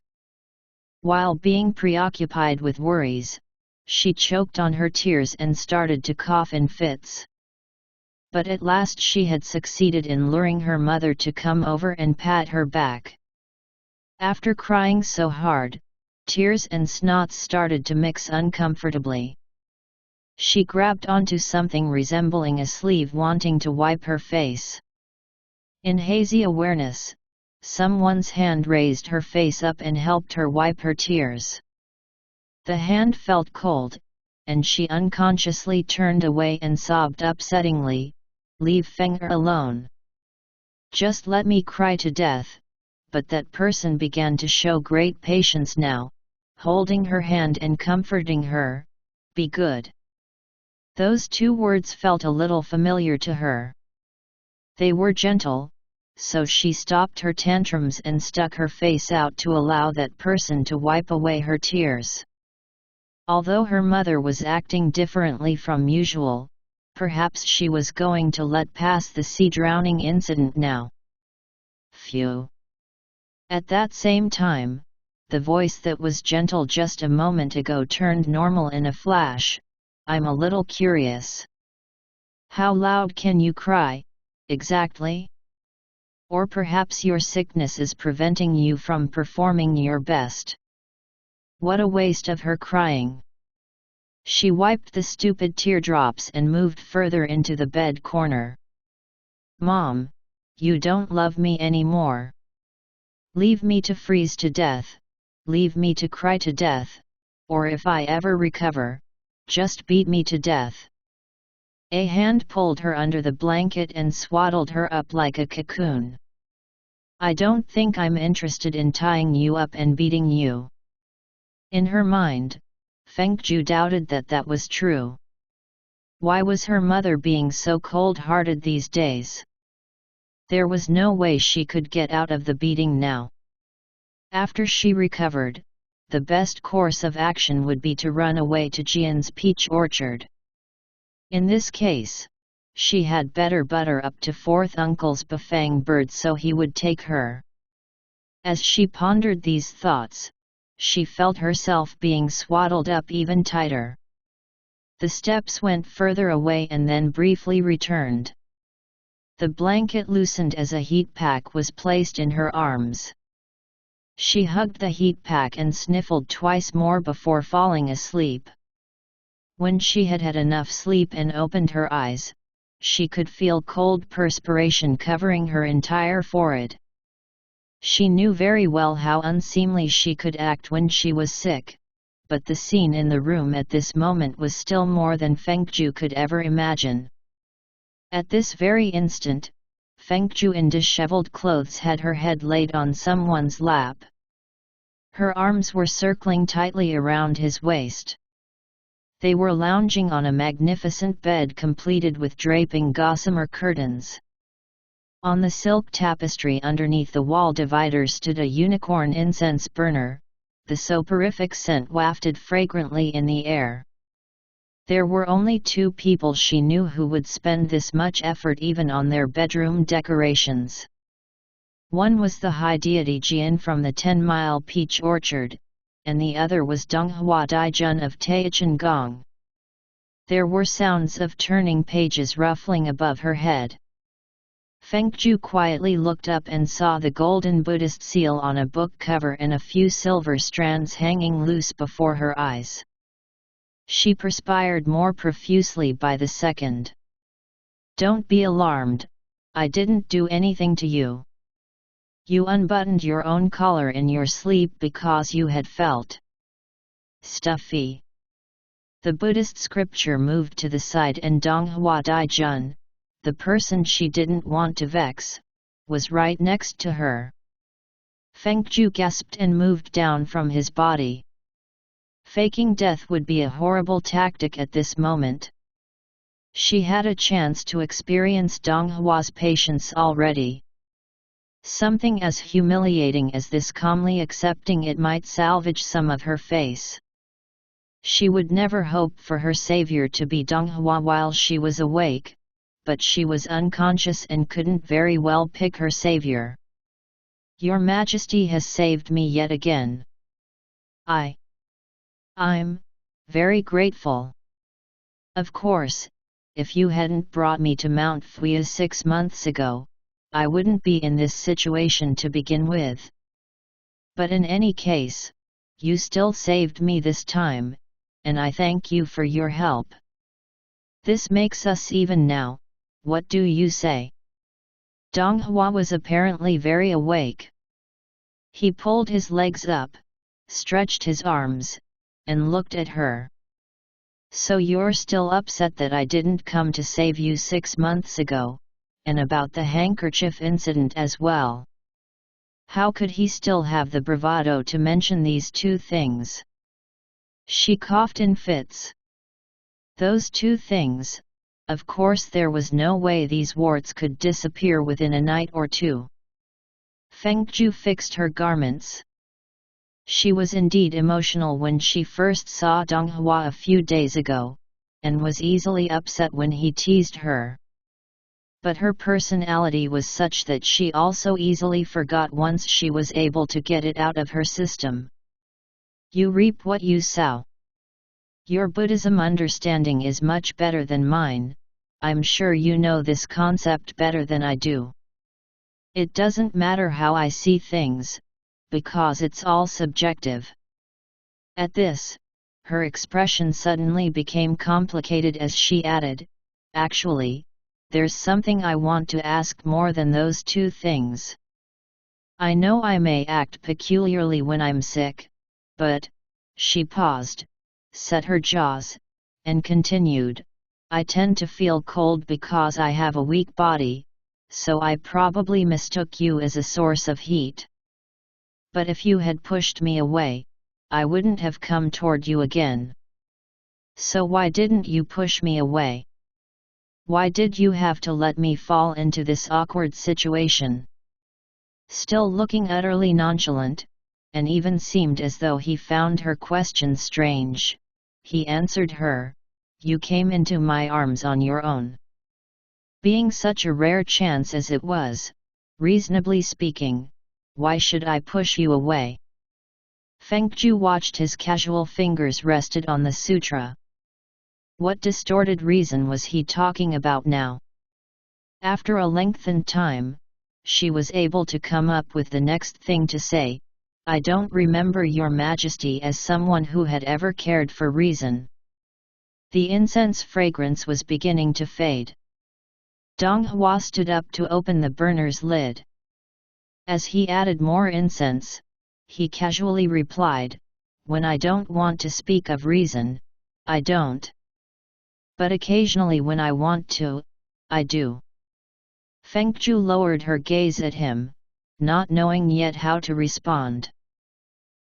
While being preoccupied with worries, she choked on her tears and started to cough in fits. But at last she had succeeded in luring her mother to come over and pat her back. After crying so hard, tears and snots started to mix uncomfortably. She grabbed onto something resembling a sleeve, wanting to wipe her face. In hazy awareness, someone's hand raised her face up and helped her wipe her tears. The hand felt cold, and she unconsciously turned away and sobbed upsettingly, "Leave Feng Er alone. Just let me cry to death." But that person began to show great patience now, holding her hand and comforting her. "Be good." Those two words felt a little familiar to her. They were gentle, so she stopped her tantrums and stuck her face out to allow that person to wipe away her tears. Although her mother was acting differently from usual, perhaps she was going to let pass the sea drowning incident now. Phew. At that same time, the voice that was gentle just a moment ago turned normal in a flash. I'm a little curious. How loud can you cry, exactly? Or perhaps your sickness is preventing you from performing your best. What a waste of her crying. She wiped the stupid teardrops and moved further into the bed corner. Mom, you don't love me anymore. Leave me to freeze to death, leave me to cry to death, or if I ever recover, just beat me to death. A hand pulled her under the blanket and swaddled her up like a cocoon. I don't think I'm interested in tying you up and beating you. In her mind, Fengju doubted that that was true. Why was her mother being so cold-hearted these days? There was no way she could get out of the beating now. After she recovered, the best course of action would be to run away to Jian's peach orchard. In this case, she had better butter up to fourth uncle's bafang bird so he would take her. As she pondered these thoughts, she felt herself being swaddled up even tighter. The steps went further away and then briefly returned. The blanket loosened as a heat pack was placed in her arms. She hugged the heat pack and sniffled twice more before falling asleep. When she had had enough sleep and opened her eyes, she could feel cold perspiration covering her entire forehead. She knew very well how unseemly she could act when she was sick, but the scene in the room at this moment was still more than Fengju could ever imagine. At this very instant, Fengju in disheveled clothes had her head laid on someone's lap. Her arms were circling tightly around his waist. They were lounging on a magnificent bed completed with draping gossamer curtains. On the silk tapestry underneath the wall divider stood a unicorn incense burner, the soporific scent wafted fragrantly in the air. There were only 2 people she knew who would spend this much effort even on their bedroom decorations. One was the high deity Jian from the 10-mile peach orchard, and the other was Donghua Daijun of Tangqi. There were sounds of turning pages ruffling above her head. Fengju quietly looked up and saw the golden Buddhist seal on a book cover and a few silver strands hanging loose before her eyes. She perspired more profusely by the second. Don't be alarmed, I didn't do anything to you. You unbuttoned your own collar in your sleep because you had felt stuffy. The Buddhist scripture moved to the side and Donghua Daijun, the person she didn't want to vex, was right next to her. Fengju gasped and moved down from his body. Faking death would be a horrible tactic at this moment. She had a chance to experience Donghua's patience already. Something as humiliating as this calmly accepting it might salvage some of her face. She would never hope for her savior to be Donghua while she was awake, but she was unconscious and couldn't very well pick her savior. Your Majesty has saved me yet again. I'm very grateful. Of course, if you hadn't brought me to Mount Fuya 6 months ago, I wouldn't be in this situation to begin with. But in any case, you still saved me this time, and I thank you for your help. This makes us even now, what do you say? Donghua was apparently very awake. He pulled his legs up, stretched his arms, and looked at her. So you're still upset that I didn't come to save you 6 months ago, and about the handkerchief incident as well. How could he still have the bravado to mention these 2 things? She coughed in fits. Those 2 things, of course there was no way these warts could disappear within a night or 2. Fengju fixed her garments. She was indeed emotional when she first saw Donghua a few days ago, and was easily upset when he teased her. But her personality was such that she also easily forgot once she was able to get it out of her system. You reap what you sow. Your Buddhism understanding is much better than mine. I'm sure you know this concept better than I do. It doesn't matter how I see things, because it's all subjective. At this, her expression suddenly became complicated as she added, actually, there's something I want to ask more than those two things. I know I may act peculiarly when I'm sick, but, she paused, set her jaws, and continued, I tend to feel cold because I have a weak body, so I probably mistook you as a source of heat. But if you had pushed me away, I wouldn't have come toward you again. So why didn't you push me away? Why did you have to let me fall into this awkward situation? Still looking utterly nonchalant, and even seemed as though he found her question strange, he answered her, You came into my arms on your own. Being such a rare chance as it was, reasonably speaking, why should I push you away? Fengju watched his casual fingers rested on the sutra. What distorted reason was he talking about now? After a lengthened time, she was able to come up with the next thing to say, I don't remember your majesty as someone who had ever cared for reason. The incense fragrance was beginning to fade. Dong Hua stood up to open the burner's lid. As he added more incense, he casually replied, When I don't want to speak of reason, I don't. But occasionally when I want to, I do. Fengju lowered her gaze at him, not knowing yet how to respond.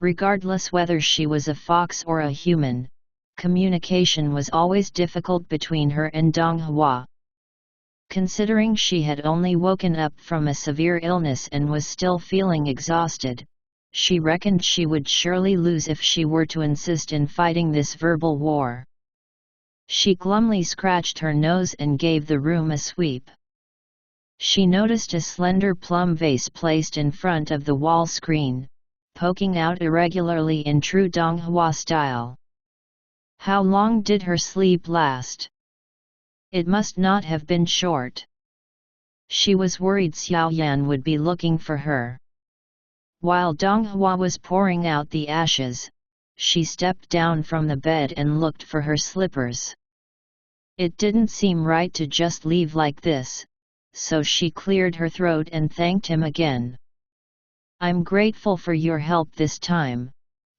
Regardless whether she was a fox or a human, communication was always difficult between her and Dong Hua. Considering she had only woken up from a severe illness and was still feeling exhausted, she reckoned she would surely lose if she were to insist in fighting this verbal war. She glumly scratched her nose and gave the room a sweep. She noticed a slender plum vase placed in front of the wall screen, poking out irregularly in true Dong Hua style. How long did her sleep last? It must not have been short. She was worried Xiao Yan would be looking for her. While Dong Hua was pouring out the ashes, she stepped down from the bed and looked for her slippers. It didn't seem right to just leave like this, so she cleared her throat and thanked him again. I'm grateful for your help this time,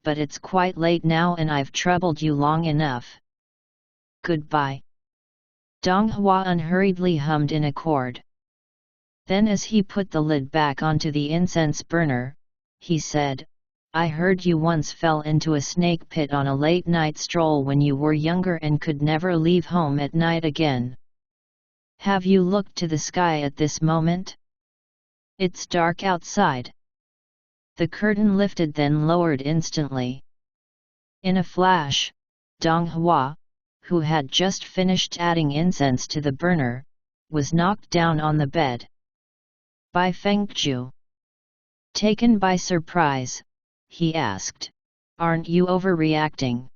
but it's quite late now and I've troubled you long enough. Goodbye. Dong Hua unhurriedly hummed in accord. Then as he put the lid back onto the incense burner, he said, I heard you once fell into a snake pit on a late-night stroll when you were younger and could never leave home at night again. Have you looked to the sky at this moment? It's dark outside. The curtain lifted then lowered instantly. In a flash, Dong Hua, who had just finished adding incense to the burner, was knocked down on the bed. By Fengju. Taken by surprise, he asked, Aren't you overreacting?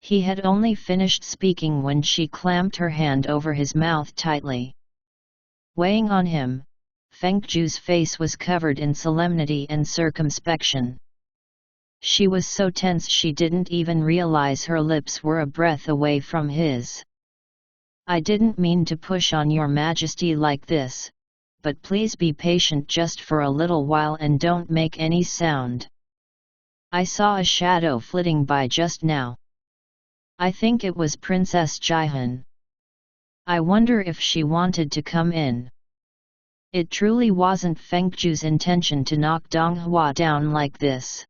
He had only finished speaking when she clamped her hand over his mouth tightly. Weighing on him, Fengju's face was covered in solemnity and circumspection. She was so tense she didn't even realize her lips were a breath away from his. I didn't mean to push on your majesty like this, but please be patient just for a little while and don't make any sound. I saw a shadow flitting by just now. I think it was Princess Jihan. I wonder if she wanted to come in. It truly wasn't Fengju's intention to knock Dong Hua down like this.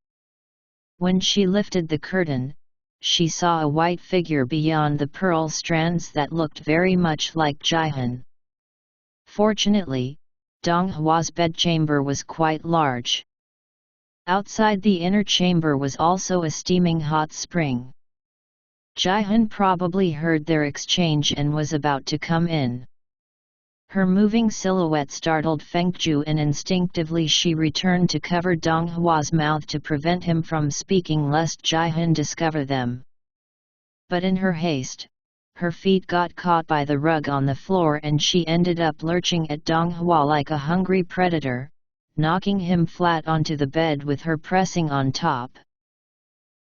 When she lifted the curtain, she saw a white figure beyond the pearl strands that looked very much like Jihan. Fortunately, Dong Hua's bedchamber was quite large. Outside the inner chamber was also a steaming hot spring. Jihan probably heard their exchange and was about to come in. Her moving silhouette startled Fengju, and instinctively she returned to cover Donghua's mouth to prevent him from speaking lest Jihan discover them. But in her haste, her feet got caught by the rug on the floor and she ended up lurching at Donghua like a hungry predator, knocking him flat onto the bed with her pressing on top.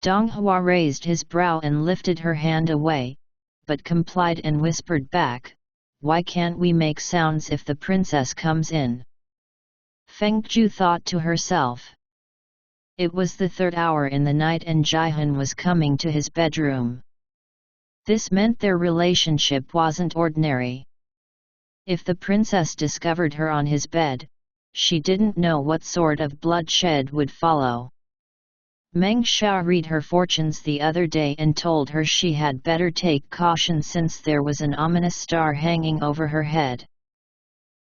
Donghua raised his brow and lifted her hand away, but complied and whispered back, "Why can't we make sounds if the princess comes in?" Fengju thought to herself. It was the 3rd hour in the night and Jihan was coming to his bedroom. This meant their relationship wasn't ordinary. If the princess discovered her on his bed, she didn't know what sort of bloodshed would follow. Meng Xia read her fortunes the other day and told her she had better take caution since there was an ominous star hanging over her head.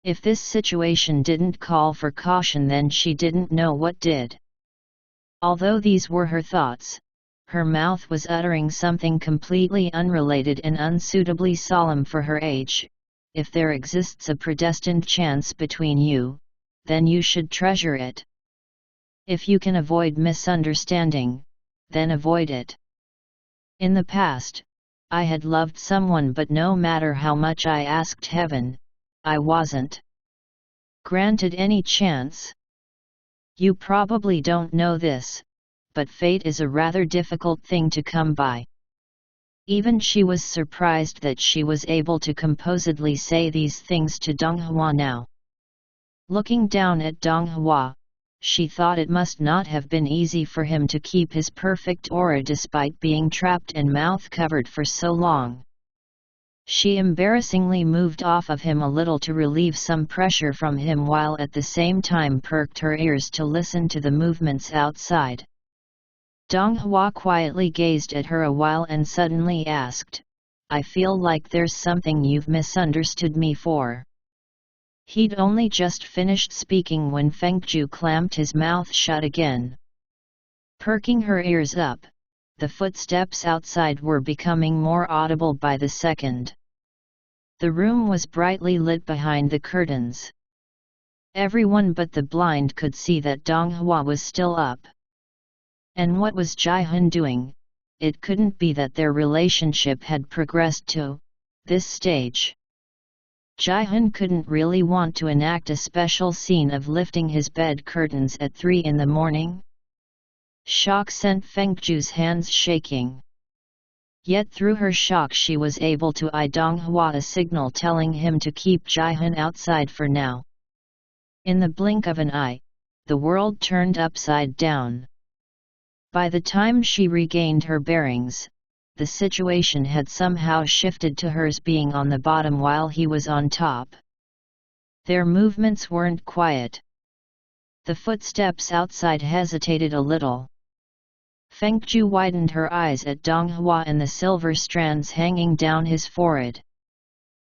If this situation didn't call for caution, then she didn't know what did. Although these were her thoughts, her mouth was uttering something completely unrelated and unsuitably solemn for her age. If there exists a predestined chance between you, then you should treasure it. If you can avoid misunderstanding, then avoid it. In the past, I had loved someone, but no matter how much I asked heaven, I wasn't granted any chance. You probably don't know this, but fate is a rather difficult thing to come by. Even she was surprised that she was able to composedly say these things to Donghua now. Looking down at Donghua, she thought it must not have been easy for him to keep his perfect aura despite being trapped and mouth covered for so long. She embarrassingly moved off of him a little to relieve some pressure from him while at the same time perked her ears to listen to the movements outside. Donghua quietly gazed at her a while and suddenly asked, "I feel like there's something you've misunderstood me for." He'd only just finished speaking when Fengju clamped his mouth shut again. Perking her ears up, the footsteps outside were becoming more audible by the second. The room was brightly lit behind the curtains. Everyone but the blind could see that Donghua was still up. And what was Jihan doing? It couldn't be that their relationship had progressed to this stage. Jihan couldn't really want to enact a special scene of lifting his bed curtains at 3 in the morning. Shock sent Fengju's hands shaking. Yet through her shock she was able to eye Donghua a signal telling him to keep Jihan outside for now. In the blink of an eye, the world turned upside down. By the time she regained her bearings, the situation had somehow shifted to hers being on the bottom while he was on top. Their movements weren't quiet. The footsteps outside hesitated a little. Fengju widened her eyes at Donghua and the silver strands hanging down his forehead.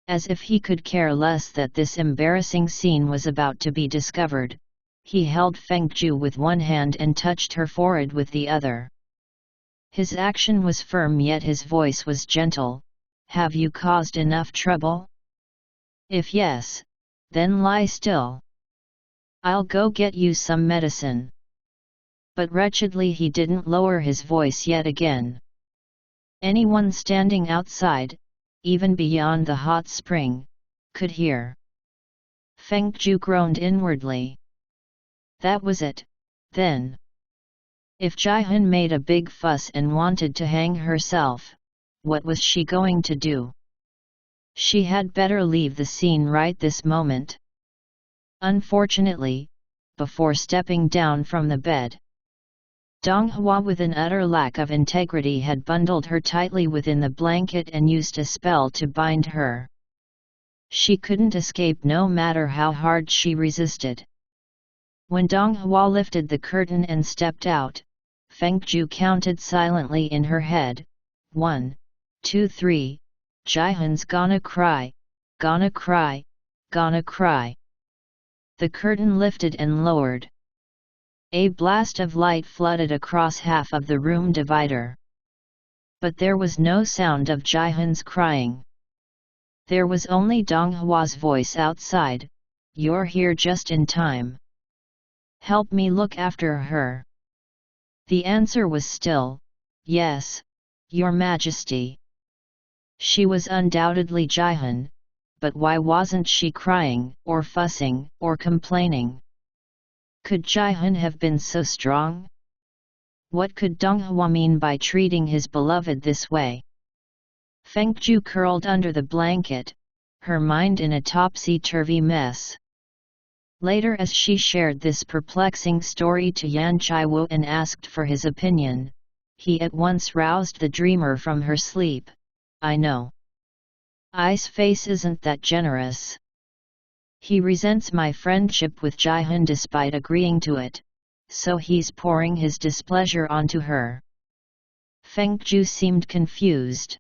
As if he could care less that this embarrassing scene was about to be discovered, he held Fengju with one hand and touched her forehead with the other. His action was firm yet his voice was gentle. "Have you caused enough trouble? If yes, then lie still. I'll go get you some medicine." But wretchedly he didn't lower his voice yet again. Anyone standing outside, even beyond the hot spring, could hear. Fengju groaned inwardly. That was it, then. If Jihan made a big fuss and wanted to hang herself, what was she going to do? She had better leave the scene right this moment. Unfortunately, before stepping down from the bed, Donghua with an utter lack of integrity had bundled her tightly within the blanket and used a spell to bind her. She couldn't escape no matter how hard she resisted. When Donghua lifted the curtain and stepped out, Fengju counted silently in her head, 1, 2, 3, Jihan's gonna cry, gonna cry, gonna cry. The curtain lifted and lowered. A blast of light flooded across half of the room divider. But there was no sound of Jihan's crying. There was only Dong Hua's voice outside. You're here just in time. Help me look after her. The answer was still, yes, Your Majesty. She was undoubtedly Jihan, but why wasn't she crying, or fussing, or complaining? Could Jihan have been so strong? What could Dong Hua mean by treating his beloved this way? Fengju curled under the blanket, her mind in a topsy-turvy mess. Later, as she shared this perplexing story to Yan Chaiwu and asked for his opinion, he at once roused the dreamer from her sleep. I know. Ai's face isn't that generous. He resents my friendship with Jihan despite agreeing to it, so he's pouring his displeasure onto her. Fengju seemed confused.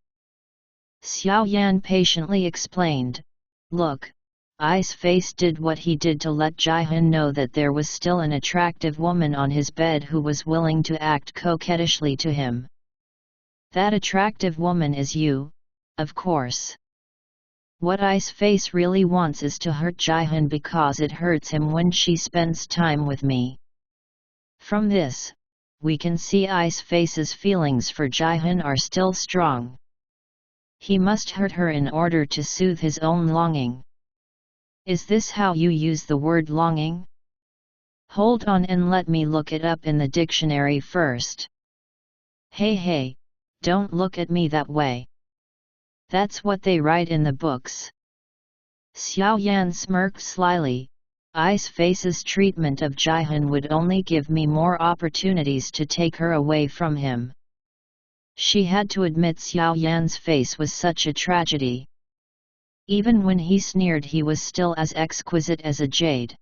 Xiao Yan patiently explained, Look, Ai's face did what he did to let Jihan know that there was still an attractive woman on his bed who was willing to act coquettishly to him. That attractive woman is you, of course. What Ai's face really wants is to hurt Jihan because it hurts him when she spends time with me. From this, we can see Ai's face's feelings for Jihan are still strong. He must hurt her in order to soothe his own longing. Is this how you use the word longing? Hold on and let me look it up in the dictionary first. Hey, don't look at me that way. That's what they write in the books. Xiao Yan smirked slyly. Ai's face's treatment of Jihan would only give me more opportunities to take her away from him. She had to admit Xiao Yan's face was such a tragedy. Even when he sneered, he was still as exquisite as a jade.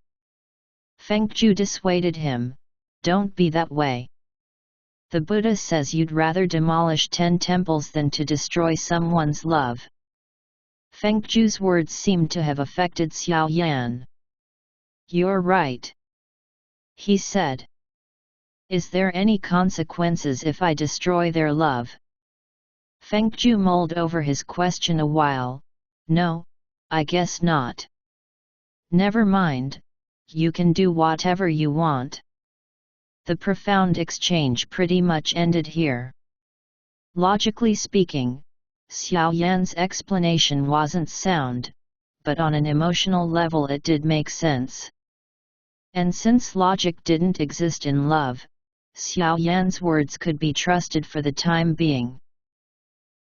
Fengju dissuaded him, Don't be that way. The Buddha says you'd rather demolish 10 temples than to destroy someone's love. Fengju's words seemed to have affected Xiao Yan. You're right, he said. Is there any consequences if I destroy their love? Fengju mulled over his question a while. No, I guess not. Never mind, you can do whatever you want. The profound exchange pretty much ended here. Logically speaking, Xiao Yan's explanation wasn't sound, but on an emotional level it did make sense. And since logic didn't exist in love, Xiao Yan's words could be trusted for the time being.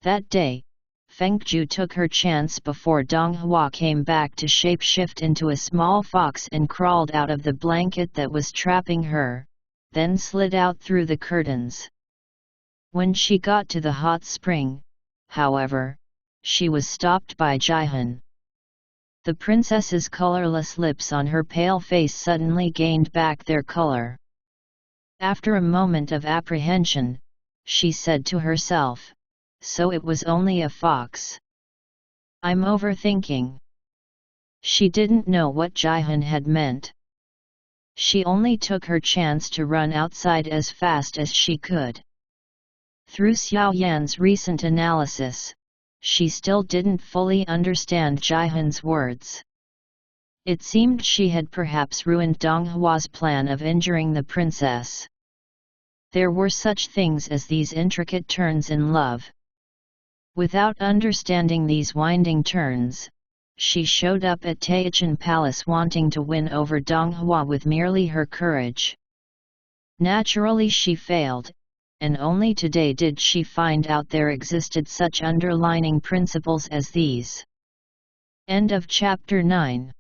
That day, Fengju took her chance before Dong Hua came back to shapeshift into a small fox and crawled out of the blanket that was trapping her, then slid out through the curtains. When she got to the hot spring, however, she was stopped by Jihan. The princess's colorless lips on her pale face suddenly gained back their color. After a moment of apprehension, she said to herself, So it was only a fox. I'm overthinking. She didn't know what Jihan had meant. She only took her chance to run outside as fast as she could. Through Xiao Yan's recent analysis, she still didn't fully understand Jihan's words. It seemed she had perhaps ruined Dong Hua's plan of injuring the princess. There were such things as these intricate turns in love. Without understanding these winding turns, she showed up at Taichan Palace wanting to win over Dong Hua with merely her courage. Naturally she failed, and only today did she find out there existed such underlying principles as these. End of chapter 9.